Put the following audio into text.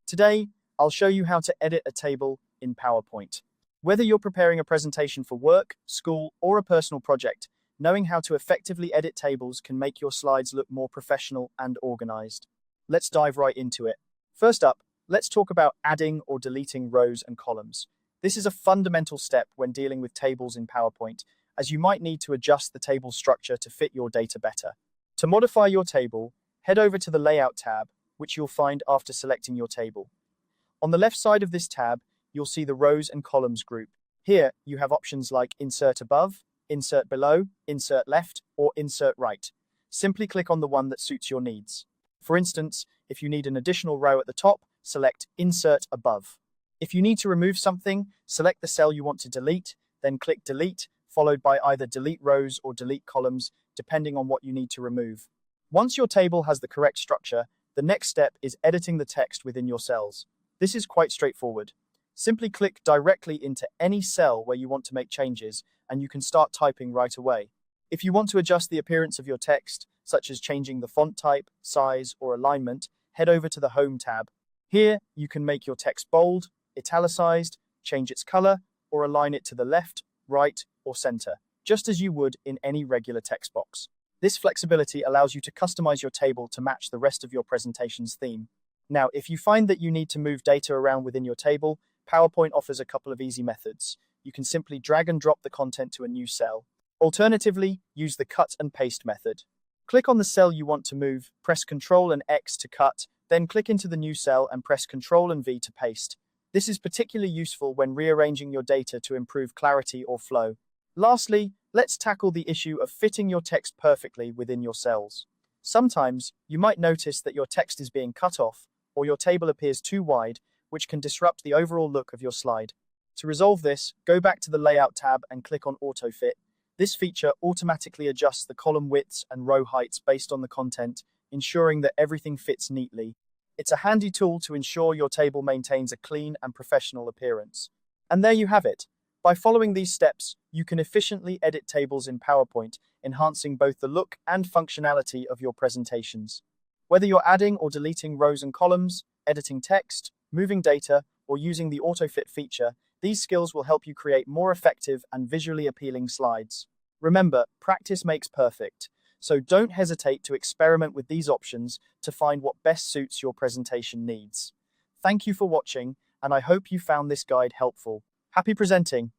Today, I'll show you how to edit a table in PowerPoint. Whether you're preparing a presentation for work, school, or a personal project, knowing how to effectively edit tables can make your slides look more professional and organized. Let's dive right into it. First up, let's talk about adding or deleting rows and columns. This is a fundamental step when dealing with tables in PowerPoint, as you might need to adjust the table structure to fit your data better. To modify your table, head over to the Layout tab, which you'll find after selecting your table. On the left side of this tab, you'll see the rows and columns group. Here, you have options like Insert Above, Insert Below, Insert Left, or Insert Right. Simply click on the one that suits your needs. For instance, if you need an additional row at the top, select Insert Above. If you need to remove something, select the cell you want to delete, then click Delete, followed by either Delete Rows or Delete Columns, depending on what you need to remove. Once your table has the correct structure, the next step is editing the text within your cells. This is quite straightforward. Simply click directly into any cell where you want to make changes, and you can start typing right away. If you want to adjust the appearance of your text, such as changing the font type, size, or alignment, head over to the Home tab. Here, you can make your text bold, italicized, change its color, or align it to the left, right, or center, just as you would in any regular text box. This flexibility allows you to customize your table to match the rest of your presentation's theme. Now, if you find that you need to move data around within your table, PowerPoint offers a couple of easy methods. You can simply drag and drop the content to a new cell. Alternatively, use the cut and paste method. Click on the cell you want to move, press Ctrl and X to cut, then click into the new cell and press Ctrl and V to paste. This is particularly useful when rearranging your data to improve clarity or flow. Lastly, let's tackle the issue of fitting your text perfectly within your cells. Sometimes, you might notice that your text is being cut off, or your table appears too wide, which can disrupt the overall look of your slide. To resolve this, go back to the Layout tab and click on Auto Fit. This feature automatically adjusts the column widths and row heights based on the content, ensuring that everything fits neatly. It's a handy tool to ensure your table maintains a clean and professional appearance. And there you have it. By following these steps, you can efficiently edit tables in PowerPoint, enhancing both the look and functionality of your presentations. Whether you're adding or deleting rows and columns, editing text, moving data, or using the AutoFit feature, these skills will help you create more effective and visually appealing slides. Remember, practice makes perfect, so don't hesitate to experiment with these options to find what best suits your presentation needs. Thank you for watching, and I hope you found this guide helpful. Happy presenting!